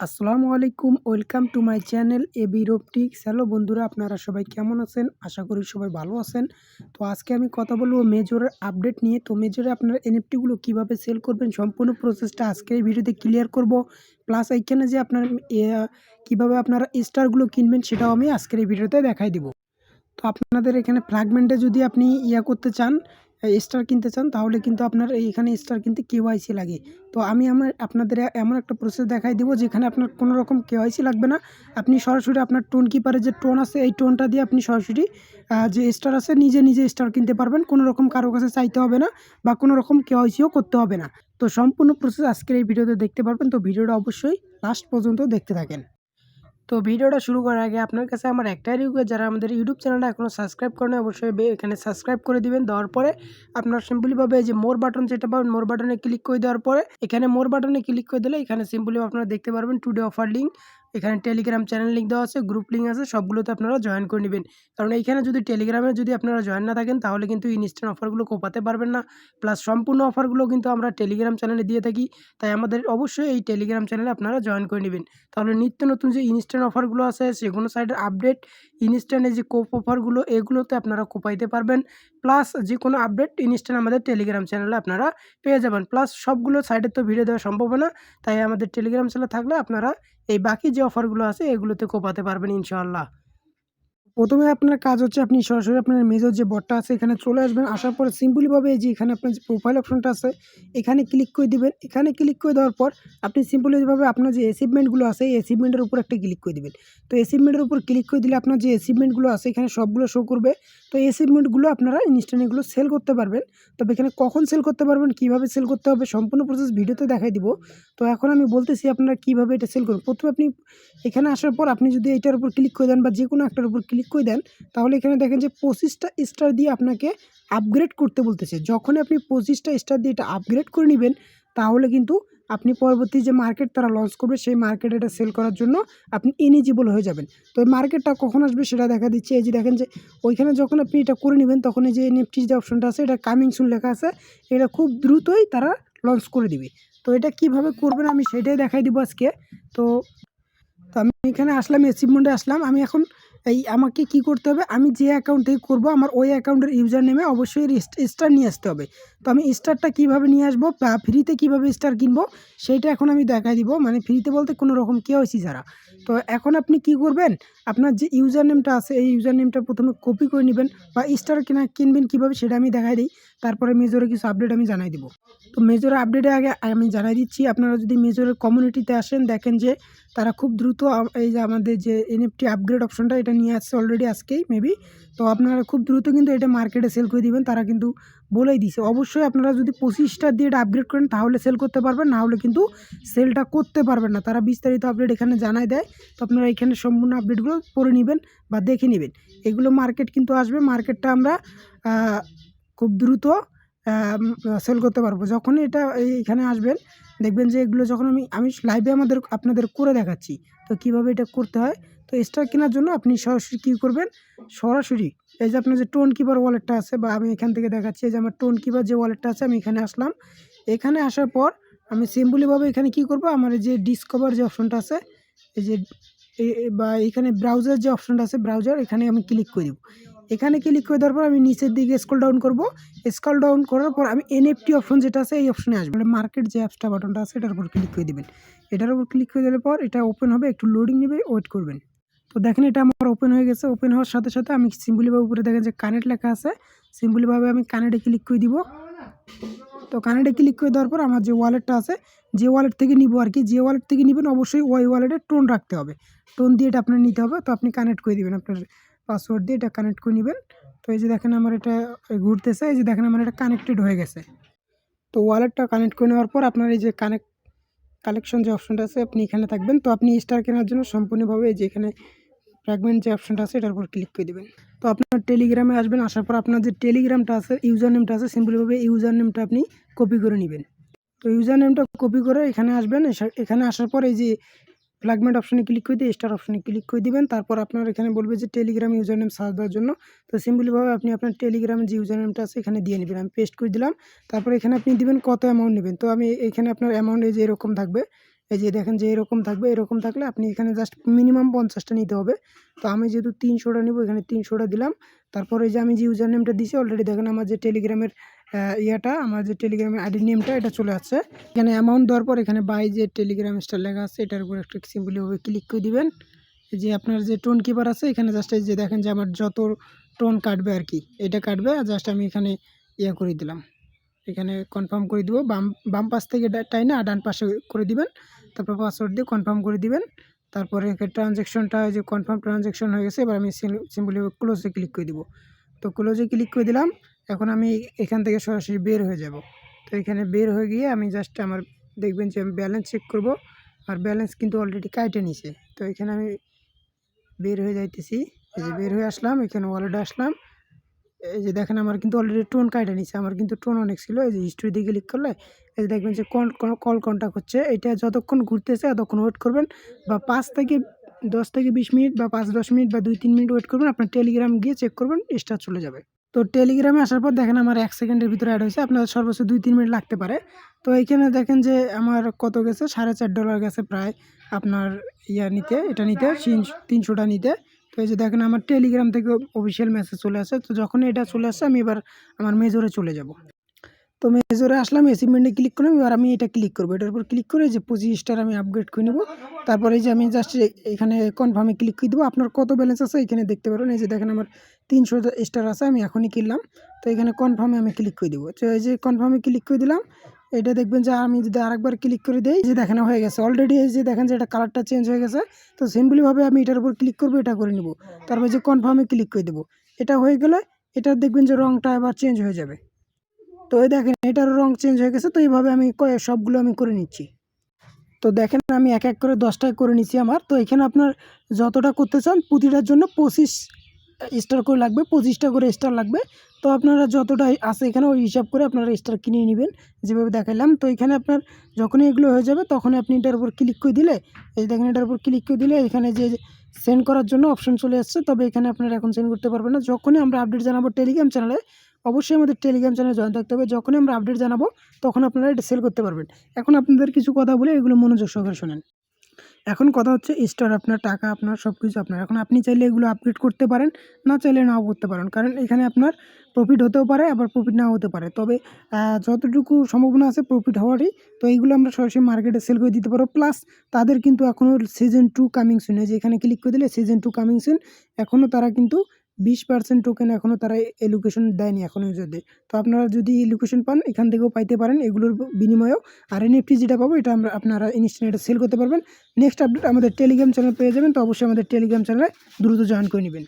আসসালামু আলাইকুম, welcome to my channel AB robotics. Hello বন্ধুরা, আপনারা সবাই কেমন আছেন? আশা করি সবাই ভালো আছেন। তো আজকে আমি কথা বলবো মেজরের আপডেট নিয়ে। তো মেজরে আপনারা এনএফটিগুলো কীভাবে সেল করবেন সম্পূর্ণ প্রসেসটা আজকের এই ভিডিওতে ক্লিয়ার করব। প্লাস এইখানে যে আপনার কীভাবে আপনারা স্টারগুলো কিনবেন সেটাও আমি আজকের এই ভিডিওতে দেখাই দিব। তো আপনাদের এখানে ফ্র্যাগমেন্টে যদি আপনি করতে চান, স্টার কিনতে চান, তাহলে কিন্তু আপনার এইখানে স্টার কিনতে কেওয়াইসি লাগে। তো আমি আপনাদের এমন একটা প্রসেস দেখাই দিব যেখানে আপনার কোনো রকম কেওয়াইসি লাগবে না। আপনি সরাসরি আপনার টোন কিপারের যে টোন আছে এই টোনটা দিয়ে আপনি সরাসরি যে স্টার আছে নিজে নিজে স্টার কিনতে পারবেন। কোনো রকম কারো কাছে চাইতে হবে না বা কোনো রকম কেওয়াইসিও করতে হবে না। তো সম্পূর্ণ প্রসেস আজকের এই ভিডিওতে দেখতে পারবেন। তো ভিডিওটা অবশ্যই লাস্ট পর্যন্ত দেখতে থাকেন। তো ভিডিওটা শুরু করার আগে আপনার কাছে আমার একটাই রিকোয়েস্ট, যারা আমাদের ইউটিউব চ্যানেলটা এখনও সাবস্ক্রাইব করেন অবশ্যই এখানে সাবস্ক্রাইব করে দিবেন। দেওয়ার পরে আপনার সিম্পলিভাবে এই যে মোর বাটন যেটা পাবেন, মোর বাটনে ক্লিক করে দেওয়ার পরে এখানে মোর বাটনে ক্লিক করে দিলে এখানে সিম্পলি আপনারা দেখতে পারবেন টুডে অফার লিঙ্ক। এখানে টেলিগ্রাম চ্যানেল লিঙ্ক দেওয়া আছে, গ্রুপ লিঙ্ক আছে, সবগুলোতে আপনারা জয়েন করে নেবেন। কারণ এইখানে যদি টেলিগ্রামে যদি আপনারা জয়েন না থাকেন তাহলে কিন্তু ইনস্ট্যান্ট অফারগুলো কোপাতে পারবেন না। প্লাস সম্পূর্ণ অফারগুলো কিন্তু আমরা টেলিগ্রাম চ্যানেলে দিয়ে থাকি। তাই আমাদের অবশ্যই এই টেলিগ্রাম চ্যানেলে আপনারা জয়েন করে নেবেন। তাহলে নিত্য নতুন যে ইনস্ট্যান্ট অফারগুলো আছে সেগুলো সাইডের আপডেট, ইনস্ট্যান্টের যে কোপ অফারগুলো এগুলোতে আপনারা কোপাইতে পারবেন। প্লাস যে কোনো আপডেট ইনস্ট্যান্ট আমাদের টেলিগ্রাম চ্যানেলে আপনারা পেয়ে যাবেন। প্লাস সবগুলো সাইডের তো ভিডিও দেওয়া সম্ভব না, তাই আমাদের টেলিগ্রাম চ্যানেলে থাকলে আপনারা এই বাকি যে অফারগুলো আছে এগুলোতে কোপাতে পারবেন ইনশাআল্লাহ। প্রথমে আপনার কাজ হচ্ছে আপনি সরাসরি আপনার মেজর যে বটটা আছে এখানে চলে আসবেন। আসার পরে সিম্পলিভাবে এই যে এখানে আপনার যে প্রোফাইল অপশনটা আছে এখানে ক্লিক করে দিবেন। এখানে ক্লিক করে দেওয়ার পর আপনি সিম্পলিভাবে আপনার যে অ্যাচিভমেন্টগুলো আছে এই অ্যাচিভমেন্টের উপর একটা ক্লিক করে দিবেন। তো অ্যাচিভমেন্টের উপর ক্লিক করে দিলে আপনার যে অ্যাচিভমেন্টগুলো আছে এখানে সবগুলো শো করবে। তো এই অ্যাচিভমেন্টগুলো আপনারা ইনস্ট্যান্ট এগুলো সেল করতে পারবেন। তবে এখানে কখন সেল করতে পারবেন, কীভাবে সেল করতে হবে সম্পূর্ণ প্রসেস ভিডিওতে দেখাই দিব। তো এখন আমি বলতেছি আপনারা কীভাবে এটা সেল করবেন। প্রথমে আপনি এখানে আসার পর আপনি যদি এইটার উপর ক্লিক করে দেন বা যে কোনো একটার উপর ক্লিক করে দেন, তাহলে এখানে দেখেন যে 25টা স্টার দিয়ে আপনাকে আপগ্রেড করতে বলতেছে। যখনই আপনি 25টা স্টার দিয়ে এটা আপগ্রেড করে নেবেন তাহলে কিন্তু আপনি পরবর্তী যে মার্কেট তারা লঞ্চ করবে সেই মার্কেটে এটা সেল করার জন্য আপনি এলিজিবল হয়ে যাবেন। তো এই মার্কেটটা কখন আসবে সেটা দেখা দিচ্ছে। এই যে দেখেন যে ওইখানে যখন আপনি এটা করে নেবেন তখন এই যে নিফটি যে অপশনটা আছে এটা কামিং সুন লেখা আছে, এটা খুব দ্রুতই তারা লঞ্চ করে দিবে। তো এটা কিভাবে করবেন আমি সেটাই দেখাই দিব আজকে। তো তো আমি এখানে আসলাম, অ্যাচিভমেন্টে আসলাম। আমি এখন আমাকে কি করতে হবে, আমি যে অ্যাকাউন্ট থেকে করবো আমার ওই অ্যাকাউন্টের ইউজার নেমে অবশ্যই স্টার নিয়ে আসতে হবে। তো আমি স্টারটা কীভাবে নিয়ে আসবো বা ফ্রিতে কীভাবে স্টার কিনবো সেইটা এখন আমি দেখাই দিব, মানে ফ্রিতে বলতে কোনো রকম কেওয়াইসি ছাড়া। তো এখন আপনি কি করবেন, আপনার যে ইউজার নেমটা আছে এই ইউজার নেমটা প্রথমে কপি করে নেবেন বা স্টার কিনবেন কীভাবে সেটা আমি দেখাই দিই। তারপরে মেজরে কিছু আপডেট আমি জানাই দিব। তো মেজরের আপডেটে আগে আমি জানাই দিচ্ছি, আপনারা যদি মেজরের কমিউনিটিতে আসেন দেখেন যে তারা খুব দ্রুত এই যে আমাদের যে এনএফটি আপগ্রেড অপশনটা এটা নিয়ে আসছে অলরেডি আজকেই মেবি। তো আপনারা খুব দ্রুত কিন্তু এটা মার্কেটে সেল করে দিবেন, তারা কিন্তু বলেই দিছে। অবশ্যই আপনারা যদি 25টা দিয়ে এটা আপগ্রেড করেন তাহলে সেল করতে পারবেন, না হলে কিন্তু সেলটা করতে পারবেন না। তারা বিস্তারিত আপডেট এখানে জানাই দেয়। তো আপনারা এখানে সম্পূর্ণ আপডেটগুলো পড়ে নেবেন বা দেখে নেবেন। এগুলো মার্কেট কিন্তু আসবে, মার্কেটটা আমরা খুব দ্রুত সেল করতে পারবো। যখনই এটা এইখানে আসবেন দেখবেন যে এগুলো যখন আমি লাইভে আপনাদের করে দেখাচ্ছি তো কিভাবে এটা করতে হয়। তো স্টার কেনার জন্য আপনি সরাসরি কী করবেন, সরাসরি এই যে আপনার যে টোন কিপার ওয়ালেটটা আছে বা আমি এখান থেকে দেখাচ্ছি, এই যে আমার টোন কিপার যে ওয়ালেটটা আছে আমি এখানে আসলাম। এখানে আসার পর আমি সিম্পলিভাবে এখানে কি করব, আমার এই যে ডিসকভার যে অপশনটা আছে এই যে বা এখানে ব্রাউজার যে অপশনটা আছে ব্রাউজার এখানে আমি ক্লিক করে দেব। এখানে ক্লিক করে দেওয়ার পর আমি নিচের দিকে স্ক্রল ডাউন করব। স্ক্রল ডাউন করার পর আমি এনএফটি অপশন যেটা আছে এই অপশনে আসবে, মার্কেট যে অ্যাপসটা বাটনটা আছে এটার উপর ক্লিক করে দেবেন। এটার উপর ক্লিক করে দেওয়ার পর এটা ওপেন হবে, একটু লোডিং নেবে, ওয়েট করবেন। তো দেখেন এটা আমার ওপেন হয়ে গেছে। ওপেন হওয়ার সাথে সাথে আমি সিম্পলিভাবে উপরে দেখেন যে কানেক্ট লেখা আছে, সিম্পলিভাবে আমি কানেক্টে ক্লিক করে দিব। তো কানেক্টে ক্লিক করে দেওয়ার পর আমার যে ওয়ালেটটা আছে, যে ওয়ালেট থেকে নিব আর কি, যে ওয়ালেট থেকে নেবেন অবশ্যই ওই ওয়ালেটে টোন রাখতে হবে, টোন দিয়ে এটা আপনার নিতে হবে। তো আপনি কানেক্ট করে দিবেন আপনার পাসওয়ার্ড দিয়ে, এটা কানেক্ট করে নেবেন। তো এই যে দেখেন আমার এটা ঘুরতেছে, এই যে দেখেন আমার এটা কানেক্টেড হয়ে গেছে। তো ওয়ালেটটা কানেক্ট করে নেওয়ার পর আপনার এই যে কালেকশন যে অপশনটা আছে আপনি এখানে থাকবেন। তো আপনি স্টার কেনার জন্য সম্পূর্ণভাবে এই যে এখানে ফ্র্যাগমেন্ট যে অপশনটা আছে এটার উপর ক্লিক করে দেবেন। তো আপনার টেলিগ্রামে আসবেন, আসার পর আপনার যে টেলিগ্রামটা আছে ইউজার নেমটা আছে সিম্পলিভাবে ইউজার নেমটা আপনি কপি করে নেবেন। তো ইউজার নেমটা কপি করে এখানে আসবেন। এখানে আসার পর এই যে ফ্র্যাগমেন্ট অপশনে ক্লিক করে দিয়ে স্টার অপশনে ক্লিক করে দিবেন। তারপর আপনার এখানে বলবে যে টেলিগ্রাম ইউজার নেম সার্চ দেওয়ার জন্য। তো সিম্পলিভাবে আপনি আপনার টেলিগ্রামের যে ইউজার নেমটা আছে এখানে দিয়ে নেবেন। আমি পেস্ট করে দিলাম। তারপর এখানে আপনি দিবেন কত অ্যামাউন্ট নেবেন। তো আমি এখানে আপনার অ্যামাউন্ট এই যে এরকম থাকবে, এই যে দেখেন যে এরকম থাকবে, এরকম থাকলে আপনি এখানে জাস্ট মিনিমাম 50টা নিতে হবে। তো আমি যেহেতু 300টা নিব, এখানে 300টা দিলাম। তারপরে এই যে আমি যে ইউজার নেমটা দিছি অলরেডি দেখেন আমার যে টেলিগ্রামের আমার যে টেলিগ্রামের আইডি নেমটা এটা চলে আসছে। এখানে অ্যামাউন্ট দেওয়ার পর এখানে বাই যে টেলিগ্রাম স্টার লেখা আছে এটার উপর একটা সিম্পলিভাবে ক্লিক করে দিবেন। যে আপনার যে টোন কিপার আছে এখানে জাস্ট এই যে দেখেন যে আমার যত টোন কাটবে আর কি এটা কাটবে, আর জাস্ট আমি এখানে করে দিলাম, এখানে কনফার্ম করে দিব। বাম পাশ থেকে টাইনা ডান পাশে করে দিবেন, তারপর পাসওয়ার্ড দিয়ে কনফার্ম করে দিবেন। তারপরে ট্রানজ্যাকশনটা যে কনফার্ম ট্রানজ্যাকশন হয়ে গেছে, এবার আমি সিম্পলি ক্লোজে ক্লিক করে দিব। তো ক্লোজে ক্লিক করে দিলাম। এখন আমি এখান থেকে সরাসরি বের হয়ে যাব। তো এখানে বের হয়ে গিয়ে আমি জাস্ট আমার দেখবেন যে আমি ব্যালেন্স চেক করব, আর ব্যালেন্স কিন্তু অলরেডি কাটে নিছে। তো এখানে আমি বের হয়ে যাইতেছি, এই যে বের হয়ে আসলাম, এখানে ওয়ালেটে আসলাম। এই যে দেখেন আমার কিন্তু অলরেডি টোন কাটে নিছে, আমার কিন্তু টোন অনেক ছিল। এই যে হিস্ট্রি দিয়ে ক্লিক করলে এই যে দেখবেন যে কল কন্টাক্ট হচ্ছে, এটা যতক্ষণ ঘুরতেছে ততক্ষণ ওয়েট করবেন, বা 10 থেকে 20 মিনিট বা 5-10 মিনিট বা 2-3 মিনিট ওয়েট করবেন। আপনার টেলিগ্রাম গিয়ে চেক করবেন, স্টার চলে যাবে। তো টেলিগ্রামে আসার পর দেখেন আমার 1 সেকেন্ডের ভিতরে অ্যাড হয়েছে, আপনার সর্বোচ্চ 2-3 মিনিট লাগতে পারে। তো এইখানে দেখেন যে আমার কত গেছে, $4.5 গেছে প্রায় আপনার নিতে, এটা নিতে 300টা নিতে। তো এই যে দেখেন আমার টেলিগ্রাম থেকে অফিসিয়াল মেসেজ চলে আসে। তো যখন এটা চলে আসছে আমি এবার আমার মেজরে চলে যাব। তো মেজরে আসলাম, অ্যাচিভমেন্টে ক্লিক করলাম। এবার আমি এটা ক্লিক করবো, এটার উপর ক্লিক করে যে 25 স্টার আমি আপগ্রেড করে নেব। তারপরে এই যে আমি জাস্ট এখানে কনফার্মে ক্লিক করে দেবো। আপনার কত ব্যালেন্স আছে এখানে দেখতে পারেন। এই যে দেখেন আমার 300 স্টার আছে, আমি এখনই কিনলাম। তো এখানে কনফার্মে আমি ক্লিক করে দেবো। তো এই যে কনফার্মে ক্লিক করে দিলাম। এটা দেখবেন যে আমি যদি আরেকবার ক্লিক করে দিই, যে দেখানো হয়ে গেছে অলরেডি। এই যে দেখেন যে এটা কালারটা চেঞ্জ হয়ে গেছে। তো সিম্পলিভাবে আমি এটার উপর ক্লিক করবো, এটা করে নিব। তারপর যে কনফার্মে ক্লিক করে দেবো। এটা হয়ে গেলে এটা দেখবেন যে রংটা এবার চেঞ্জ হয়ে যাবে। তো এই দেখেন এটারও রং চেঞ্জ হয়ে গেছে। তো এইভাবে আমি সবগুলো আমি করে নিচ্ছি। তো দেখেন আমি এক এক করে 10টায় করে নিচ্ছি আমার। তো এখানে আপনার যতটা করতে চান প্রতিটার জন্য 25 স্টার করে লাগবে, 25টা করে স্টার লাগবে। তো আপনারা যতটা আছে এখানে ওই হিসাব করে আপনারা স্টার কিনে নেবেন, যেভাবে দেখালাম। তো এখানে আপনার যখনই এগুলো হয়ে যাবে তখনই আপনি এটার উপর ক্লিক করে দিলে, এই দেখেন এটার উপর ক্লিক করে দিলে এখানে যে সেন্ড করার জন্য অপশন চলে আসছে। তবে এখানে আপনারা এখন সেন্ড করতে পারবেন না। যখনই আমরা আপডেট জানাবো টেলিগ্রাম চ্যানেলে, অবশ্যই আমাদের টেলিগ্রাম চ্যানেলে জয়েন থাকতে হবে। যখনই আমরা আপডেট জানাবো তখন আপনারা এটা সেল করতে পারবেন। এখন আপনাদের কিছু কথা বলে এগুলো মনোযোগ সহকারে শোনেন। এখন কথা হচ্ছে স্টার আপনার, টাকা আপনার, সব কিছু আপনার। এখন আপনি চাইলে এগুলো আপগ্রেড করতে পারেন, না চাইলে নাও করতে পারেন। কারণ এখানে আপনার প্রফিট হতেও পারে, আবার প্রফিট নাও হতে পারে। তবে যতটুকু সম্ভাবনা আছে প্রফিট হওয়ারই। তো এইগুলো আমরা সরাসরি মার্কেটে সেল করে দিতে পারবো। প্লাস তাদের কিন্তু এখনও সিজন 2 কামিং সুন, যে এখানে ক্লিক করে দিলে সিজন 2 কামিং সুন, এখনও তারা কিন্তু 20% টোকেন এখনও তারা এলোকেশন দেয়নি এখনও ইউজারদের। তো আপনারা যদি এলোকেশন পান এখান থেকেও পাইতে পারেন এগুলোর বিনিময়েও। আর এনএফটি যেটা পাবো এটা আপনারা ইনস্ট্যান্ট সেল করতে পারবেন। নেক্সট আপডেট আমাদের টেলিগ্রাম চ্যানেল পেয়ে যাবেন। তো অবশ্যই আমাদের টেলিগ্রাম চ্যানেলে দ্রুত জয়েন করে নেবেন।